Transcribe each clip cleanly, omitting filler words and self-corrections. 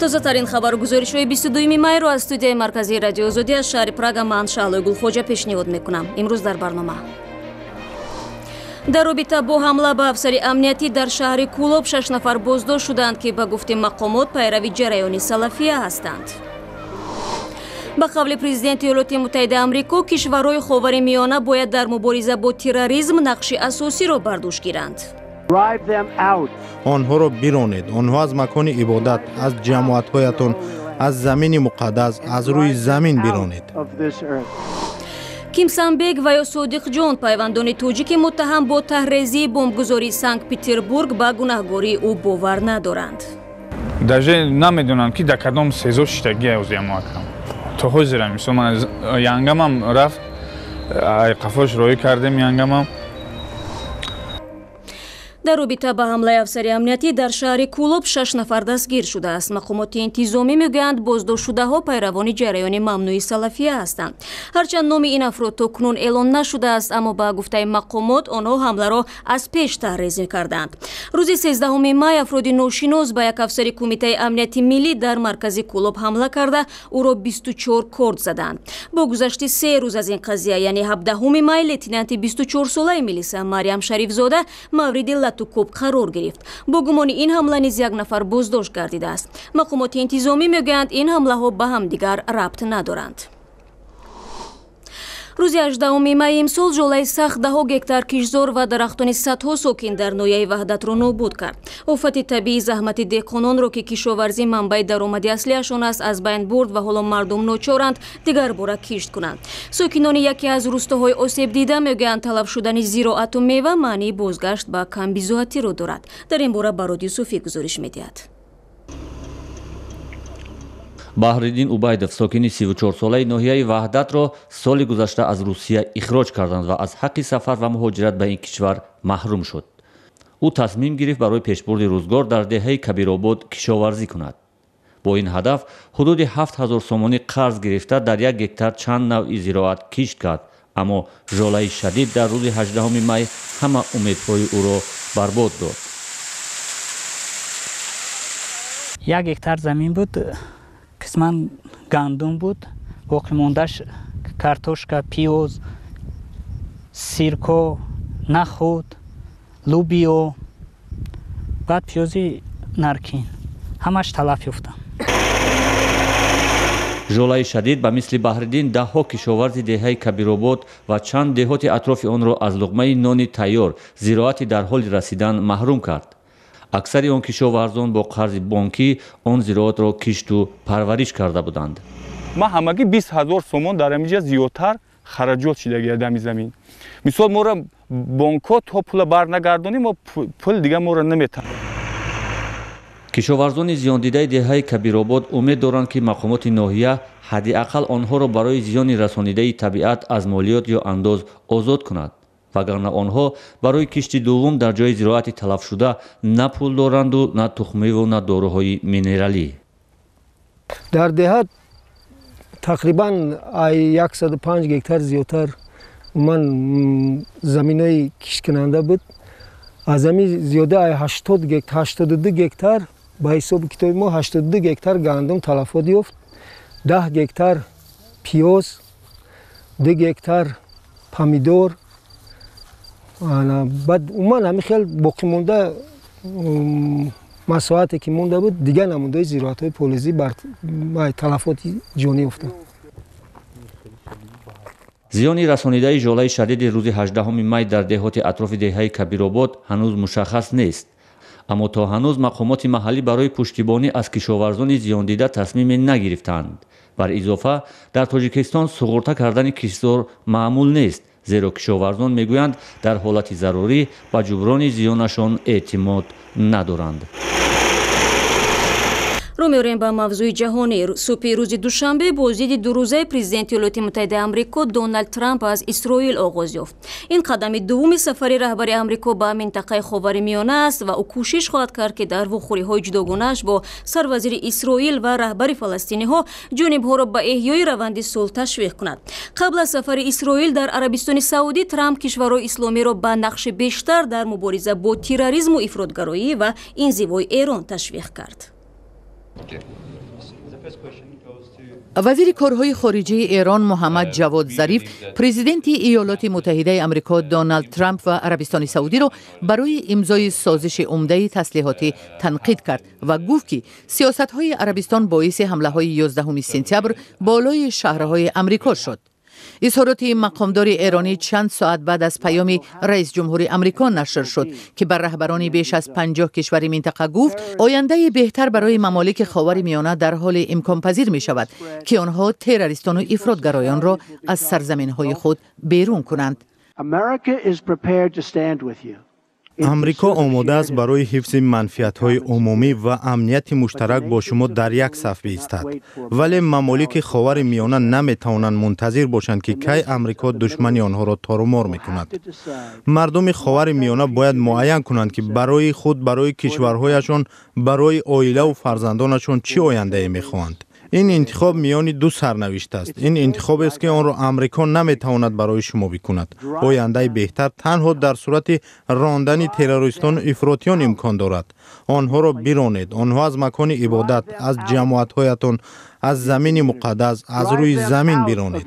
тозатарин хабаргузоришҳои 22 майро аз студияи марказии радиои озодӣ аз шаҳри Прага ман Шаҳлои Гулхоҷа пешниҳод мекунам. имрӯз дар барнома дар робита бо ҳамла ба афсари амниятӣ дар шаҳри Кӯлоб 6 нафар боздошт шудаанд ки ба гуфти мақомот пайрави ҷараёни салафия ҳастанд. ба қавли президенти Иёлоти Муттаҳидаи Амрико, кишварҳои ховари миёна бояд дар мубориза бо терроризм нақши асосиро бар дӯш гиранд. онҳоро биронед. онҳо аз макони ибодат, аз ҷамоатҳоятон, аз замини муқаддас, аз рӯи замин биронед. Кимсанбек ва ё Содиқҷон, пайвандони тоҷики муттаҳам бо тарҳрезии бомбгузории Санкт-Петербург ба гунаҳгории ӯ бовар надоранд. даже намедонам ки дар кадом сезор шитагӣ озиямакам. то ҳозирам мисол ман янгамам рафт қафош роӣ кардем янгамам. дар робита ба ҳамлаи афсари амниятӣ дар шаҳри Кӯлоб 6 нафар дастгир шудааст. мақомоти интизомӣ мегӯянд боздоштшудаҳо пайравони ҷараёни мамнӯи салафия ҳастанд. ҳарчанд номи ин афрод то кунун эълон нашудааст, аммо ба гуфтаи мақомот онҳо ҳамларо аз пеш тарҳрезӣ карданд. рӯзи 13 май афроди ношинос ба як афсари кумитаи амнияти миллӣ дар маркази Кӯлоб ҳамла карда ӯро 24 корд заданд. бо гузашти 3 рӯз аз ин қазия, яъне 17 май, лейтенанти 24-солаи милиса Мариям Шарифзода мавриди латукоб қарор гирифт. бо гумони ин ҳамла низ як нафар боздошт гардидааст. мақомоти интизомӣ мегӯянд ин ҳамлаҳо ба ҳамдигар рабт надоранд. рӯзи 18 май имсол ҷолаи сахт даҳо гектар кишзор ва дарахтони садҳо сокин дар ноҳияи Ваҳдатро нобуд кард. офати табиӣ заҳмати деҳқононро ки кишоварзӣ манбаи даромади аслиашон аст аз байн бурд ва ҳоло мардум ночоранд дигар бора кишт кунанд. сокинони яке аз рӯстаҳои осебдида мегӯянд талаб шудани зироату мева маънии бозгашт ба камбизоатиро дорад. дар ин бора Бароди Юсуфӣ гузориш медиҳад. Баҳриддин Убайдов, сокини 34-солаи ноҳияи Ваҳдатро соли гузашта аз Русия ихроҷ карданд ва аз ҳаққи сафар ва муҳоҷират ба ин кишвар маҳрум шуд. ӯ тасмим гирифт барои пешбурди рӯзгор дар деҳаи Кабиробод кишоварзӣ кунад. бо ин ҳадаф ҳудуди 7000 сомонӣ қарз гирифта дар 1 гектар чанд навъи зироат кишт кард, аммо жолаи шадид дар рӯзи 18 май ҳама умедҳои ӯро барбод дод. 1 гектар замин буд, қисман гандум буд, боқӣ мондаш картошка, пиёз, сирко, наход, лубиё, баъд пиёзи наркин, ҳамаш талаф ёфтам. жолаи шадид ба мисли Баҳриддин даҳҳо кишоварзи деҳаи Кабиробод ва чанд деҳоти атрофи онро аз луқмаи нони тайёр, зироати дар ҳоли расидан маҳрум кард. аксари он кишоварзон бо қарзи бонкӣ он зироатро кишту парвариш карда буданд. ман ҳамагӣ 20 000 сомон дар амиҷа зиёдтар хараҷот шидагӣ дами замин. мисол моро бонко то пула барнагардонӣ, мо пул дига моро наметавонад. кишоварзони зиёндидаи деҳаи Кабиробод умед доранд ки мақомоти ноҳия ҳадди ақал онҳоро барои зиёни расонидаи табиат аз молиёт ё андоз озод кунад. вагарна онҳо барои кишти дуввум дар ҷои зироати талафшуда на пул доранду на тухмиву на доруҳои минералӣ. дар деҳат тақрибан 105 гектар зиёдтар уман заминои кишткунанда буд. аз ами зиёда 82 гектар ба ҳисоби китоби мо 82 гектар гандум талафот ёфт, 10 гектар пиёз, 2 гектар помидор. баъд уман ҳами хел боқӣ монда масоҳате ки монда буд, дигар намудаи зироатҳои полизӣ бар талафоти ҷонӣ ёфтанд. зиёни расонидаи жолаи шадиди рӯзи 18 май дар деҳоти атрофи деҳаи Кабиробод ҳанӯз мушаххас нест. аммо то ҳанӯз мақомоти маҳаллӣ барои пуштибонӣ аз кишоварзони зиёндида тасмиме нагирифтанд. бар изофа дар Тоҷикистон суғурта кардани кишзор маъмул нест, зеро кишоварзон мегӯянд дар ҳолати зарурӣ ба ҷуброни зиёнашон эътимод надоранд. رو می‌آوریم به موضوع جهانی. صبح روز دوشنبه بازدید دو روزه پرزیدنت ایالات متحده آمریکا دونالد ترامپ از اسرائیل آغاز یافت. این قدم دوم سفر رهبر آمریکا به منطقه خاورمیانه است و او کوشش خواهد کرد که در وخوری‌های جداگانه‌اش با سروزیر اسرائیل و رهبر فلسطینی‌ها جانب‌ها را به احیای روند صلح تشویق کند. قبل از سفر اسرائیل در عربستان سعودی ترامپ کشورهای اسلامی را به نقش بیشتر در مبارزه با تروریسم و افراطگرایی و انزوای ایران تشویق کرد. وزیر کارهای خارجه ایران محمد جواد ظریف پرزیدنت ایالات متحده آمریکا دونالد ترامپ و عربستان سعودی را برای امضای سازش عمده تسلیحاتی تنقید کرد و گفت که سیاست‌های عربستان باعث حمله‌های 11 سپتامبر بالای شهرهای آمریکا شد. اظهارات مقامدار ایرانی چند ساعت بعد از پیام رئیس جمهور آمریکا نشر شد که بر رهبران بیش از 50 کشور منطقه گفت آینده بهتر برای ممالک خاورمیانه در حال امکان پذیر می شود که آنها تروریستان و افراطگرایان را از سرزمین‌های خود بیرون کنند. امریکا آماده است برای حفظ منفعت‌های عمومی و امنیت مشترک با شما در یک صف بایستد، ولی ممالک خاورمیانه نمی‌توانند منتظر باشند که کی امریکا دشمن آنها را تارومار می‌کند. مردم خاورمیانه باید معین کنند که برای خود، برای کشورهایشان، برای عائله و فرزندانشان چه آینده‌ای می‌خواهند. این انتخاب میان دو سرنوشت است. این انتخاب است که آن را امریکا نمیتواند برای شما بکند. آینده بهتر تنها در صورت راندن تروریستان و افراطیان امکان دارد. آنها را برانید. آنها از مکان عبادت، از جماعت‌هایتان، از زمین مقدس، از روی زمین برانید.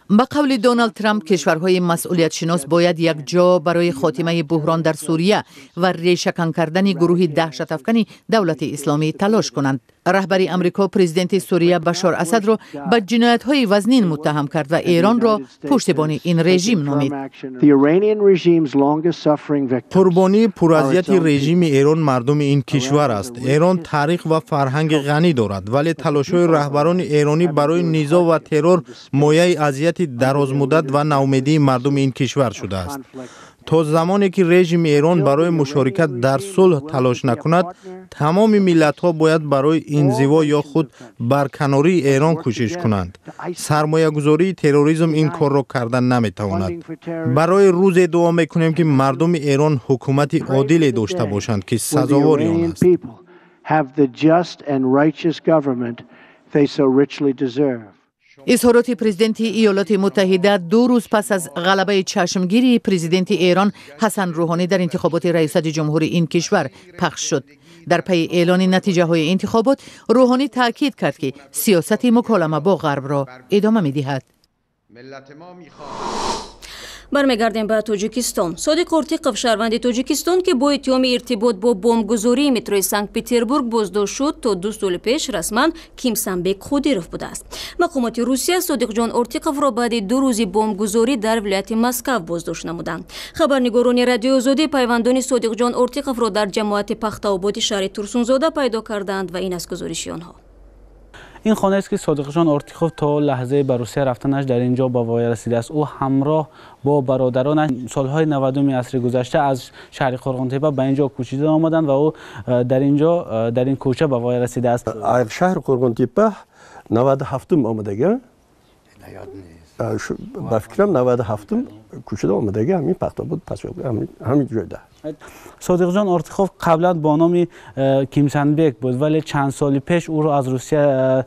با قول دونالد ترامپ کشورهای مسئولیت شناس باید یک جا برای خاتمه بحران در سوریه و ریشه‌کن کردن گروه دهشت افکن دولت اسلامی تلاش کنند. رهبر امریکا پرزیدنت سوریه بشار اسد را به جنایت‌های وزنین متهم کرد و ایران را پشتیبان این رژیم نامید. قربانی پراذیت رژیم ایران مردم این کشور است. ایران تاریخ و فرهنگ غنی دارد، ولی تلاش‌های رهبران ایرانی برای نزاع و ترور مایه اذیت درازمدت و ناامیدی مردم این کشور شده است. تا زمانی که رژیم ایران برای مشارکت در صلح تلاش نکند، تمام ملت‌ها باید برای انزوا یا خود برکناری ایران کوشش کنند. سرمایه‌گذاری تروریسم این کار را کردن نمی‌تواند. برای روز دعا می‌کنیم که مردم ایران حکومت عادلی داشته باشند که سزاوار آن است. اظهارات پرزیدنت ایالات متحده 2 روز پس از غلبه چشمگیری پرزیدنت ایران حسن روحانی در انتخابات ریاست جمهوری این کشور پخش شد. در پی اعلان نتیجه های انتخابات، روحانی تاکید کرد که سیاست مکالمه با غرب را ادامه می‌دهد. برمیگردیم به تاجیکستان. صادق ارتیقов شهروند تاجیکستان که با اتهام ارتباط با بمبگذاری متروی سنت پتربورگ بازداشت شد تا 2 سال پیش رسما کیمسنبک خودگرفت بوده است. مقامات روسیه صادق جان ارتیقов را بعد 2 روز بمبگذاری در ولایت مسکو بازداشت نمودند. خبرنگاران رادیو آزادی پیوندان صادق جان ارتیقов را در جماعت پخت‌آباد شهر ترسونزاده پیدا کردند و این است گزارش آنها. این خانه است که صادق جان ارتیقов تا لحظه به روسیه رفتنش در اینجا به وای رسیده است. او همراه با برادرانش سالهای 90 عصر گذشته از شهر قرغن‌تپه به اینجا کوچیده آمدند و او در این کوچه به وای رسیده است. شهر قرغن‌تپه 97 آمدگی. با فکرم 97 کوچیده آمدگی همین پخت‌آباد پس همین جایده. صادق جان ارتیقов قبلا با نام کیمسنبک بود، ولی چند سال پیش او را از روسیه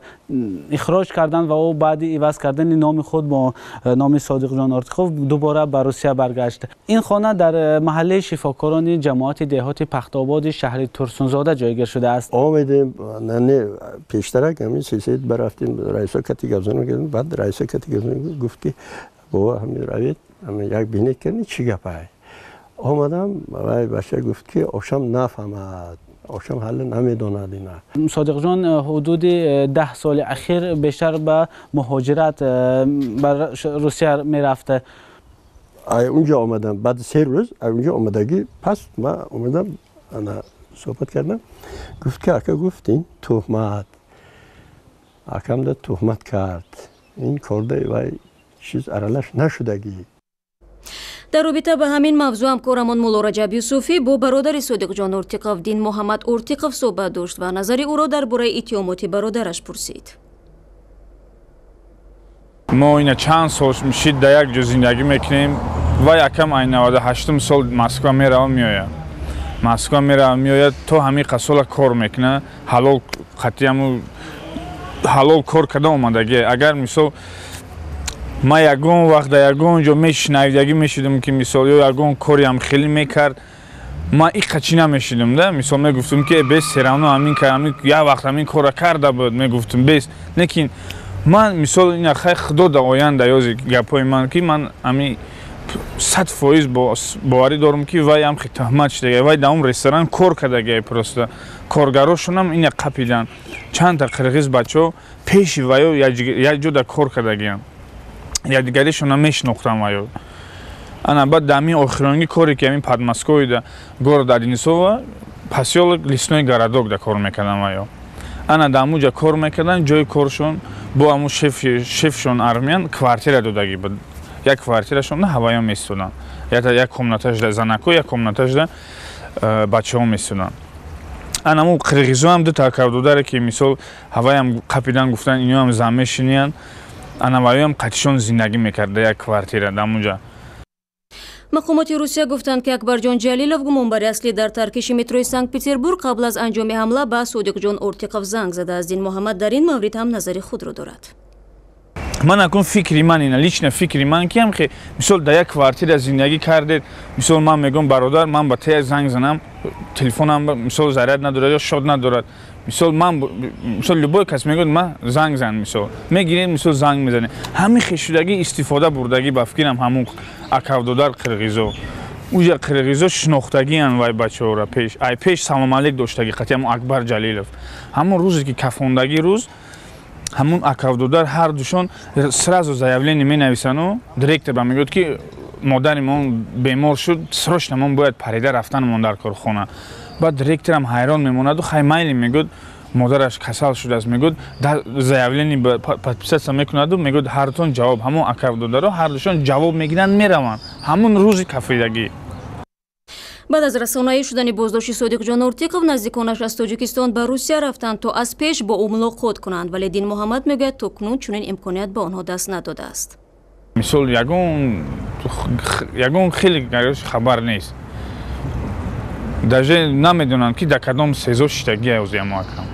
اخراج کردند و او بعد عوض کردن نام خود با نام صادق جان ارتیقov دوباره به روسیه برگشت. این خانه در محله شفاکاران جماعت دهات پخت‌آباد شهر ترسونزاده جایگیر شده است. آمدیم نه پیشترک همین سیاست برفتیم رئیس کتی گفتن کردیم، بعد رئیس کتی گفتن گفت که بابا همین روید همین یک بینی کردی چی گپای؟ آمدم و بچه گفت که آشام نفهمد، آشام حل نمیداند اینا. صادق جان حدود 10 سال اخیر بیشتر به مهاجرت بر روسیه میرفته. اونجا آمدم بعد 3 روز اونجا آمدگی پس من آمدم انا صحبت کردم، گفت که اکا گفتین تهمت اکم ده تهمت کرد، این کارده و چیز ارالش نشدگی. در رابطه به همین موضوع همکارمان مولا رجب یوسفی با برادر صادق جان ارتیقov دین محمد ارتیقov صحبت داشت و نظر او را درباره اتهامات برادرش پرسید. ما اینا چند سال میشه در یک جا زندگی میکنیم و یکم این 98 سال مسکو میروم میآید. مسکو میروم میآید تو همین قصول کار میکنه، حلال خطیامو حلال کار کرده اومدگی. اگر مثلا ما یگون وقت یگون جو میشنیدگی میشدم که مثلا یگون کاری هم خیلی میکرد ма иқачи намешидам да мисол мегуфтум ки бес серано амин ка амин я вақт амин кора карда буд мегуфтум бес лекин ман мисол ина хай худо да оянда ёзи гапои ман ки ман ами 100% боварӣ дорам ки вай ам хитоҳмат шудага вай дар он ресторан кор кардагия просто коргарошонам ина қапидан чанда қирғиз бачаҳо пеши ваё як ҷода кор кардагиян якдигаришона мешинохтам ваё ана баъд дами охиронги коре ки амин подмоскови да города Денисова посёлок лесной городок да кор мекардам ваё ана дамуҷа кор мекардан ҷои коршон бо аму шефшон армиян квартира додаги буд як квартирашон на ҳаваё месудан як комнаташда занако як комнаташда бачаҳо месудан анаму қирғизоам ду такавдодаре ки мисол ҳаваям қапидан гуфтан иноам зан мешиниян анаваёам қатишон зиндагӣ мекарда як квартира дамуҷа. мақомоти русия гуфтанд ки акбарҷон ҷалилов гумонбари аслӣ дар таркиши метрои санкт-петербург қабл аз анҷоми ҳамла ба содиқҷон ортиқов занг задааст. Дин муҳаммад дар ин маврид ҳам назари худро дорад. ман акун фикри ман ина лично фикри ман ки ам мисол дар як квартира зиндагӣ кардед мисол ман мегӯям бародар ман ба тая занг занам телефонам мисол заряд надорад ё шод надорад мисол ман мисол любой кас мегӯяд ман занг зан мисол мегиред мисол занг мезанед ҳамин хешудагӣ истифода бурдагӣ ба фикрам ҳамун акавдодар қирғизо уҷа қирғизо шинохтагиян вай бачаҳора пеш салом алек доштагӣ қати ҳамун акбар ҷалилов ҳамун рӯзе ки кафондагӣ рӯз ҳамун акавдодар ҳардушон сразу заявление менависану директор ба мегӯяд ки модари мон бемор шуд срочно мон бояд парида рафтанамон дар корхона баъд директорам ҳайрон мемонаду хай майли мегӯяд модараш касал шудааст мегӯяд заявление подписатсия мекунаду мегӯяд ҳардутон ҷавоб ҳамун акавдодаро ҳардушон ҷавоб мегиранд мераванд ҳамун рӯзи кафидагӣ. баъд аз расонаӣ шудани боздошти содиқҷон ортиқов наздиконаш аз тоҷикистон ба русия рафтанд то аз пеш бо ӯ мулоқот кунанд вале Дин муҳаммад мегӯяд то кунун чунин имконият ба онҳо даст надодааст. мисол ягон хеле хабар нест даже намедонанд ки дар кадом сезо шитагия озиямоакам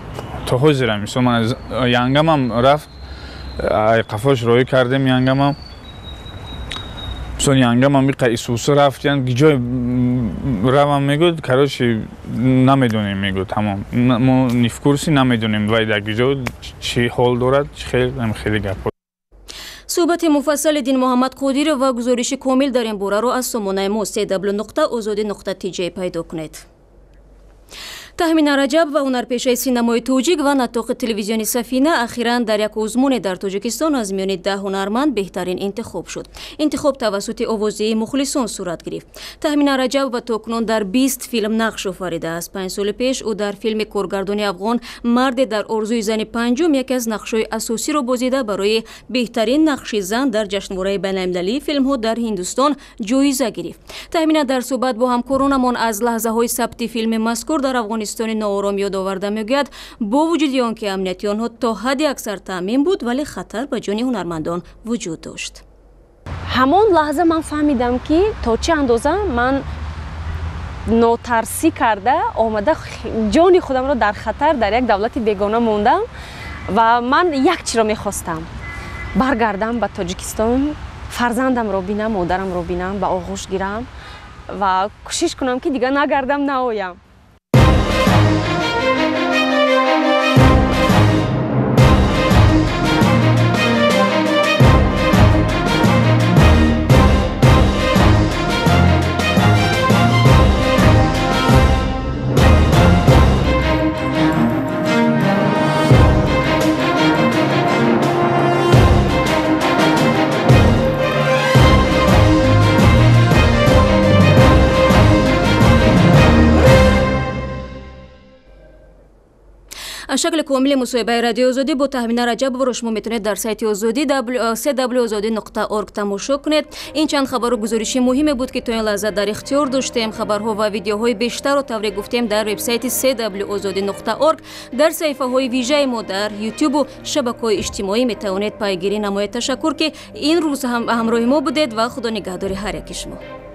то ҳозирам мисол ман янгамам рафт қафош роӣ кардем янгамам мисол янгамам иқа исуса рафтиян гиҷой равам мегӯяд карочи намедонем мегӯяд тамом мо нифкурси намедонем вай дар гиҷо чӣ ҳол дорад хеле гапо. суҳбати муфассали Дин муҳаммад қодиров ва гузориши комил дар ин бораро аз сомонаи мо www.ozodi.tj пайдо кунед. Таҳмина Раҷабова ҳунарпешаи синамои тоҷик ва натоқи телевизиони Сафина ахиран дар як озмуне дар Тоҷикистон аз миёни 10 ҳунарманд беҳтарин интихоб шуд. Интихоб тавассути овозии мухлисон сурат гирифт. Таҳмина Раҷабова токунун дар 20 филм нақш офаридааст. 5 соли пеш ӯ дар филми коргардони афғон марде дар орзуи зани панҷум яке аз нақшҳои асосиро бозида барои беҳтарин нақши зан дар ҷашнвораи байналмилалии филмҳо дар Ҳиндустон ҷоиза гирифт. Таҳмина дар суҳбат бо ҳамкоронамон аз лаҳзаҳои сабти филми мазкур дар Афғонистон ноором ёд оварда мегӯяд бо вуҷуди он ки амнияти онҳо то ҳадди аксар таъмин буд вале хатар ба ҷони ҳунармандон вуҷуд дошт. ҳамон лаҳза ман фаҳмидам ки то чӣ андоза ман нотарсӣ карда омада ҷони худамро дар хатар дар як давлати бегона мондам ва ман як чиро мехостам баргардам ба Тоҷикистон фарзандамро бинам модарамро бинам ба оғӯш гирам ва кӯшиш кунам ки дигар нагардам наоям. аз шакли комили мусоҳибаи радиои озодӣ бо Таҳмина Раҷабоваро шумо метавонед дар сайти озодӣ www.ozodi.org тамошо кунед. ин чанд хабару гузориши муҳиме буд ки то ин лаҳза дар ихтиёр доштем. хабарҳо ва видеоҳои бештарро тавре гуфтем дар вебсайти www.ozodi.org дар саҳифаҳои вижаи мо дар ютубу шабакаҳои иҷтимоӣ метавонед пайгирӣ намоед. ташаккур ки ин рӯз ҳамроҳи мо будед ва худо нигаҳдори ҳар яки шумо.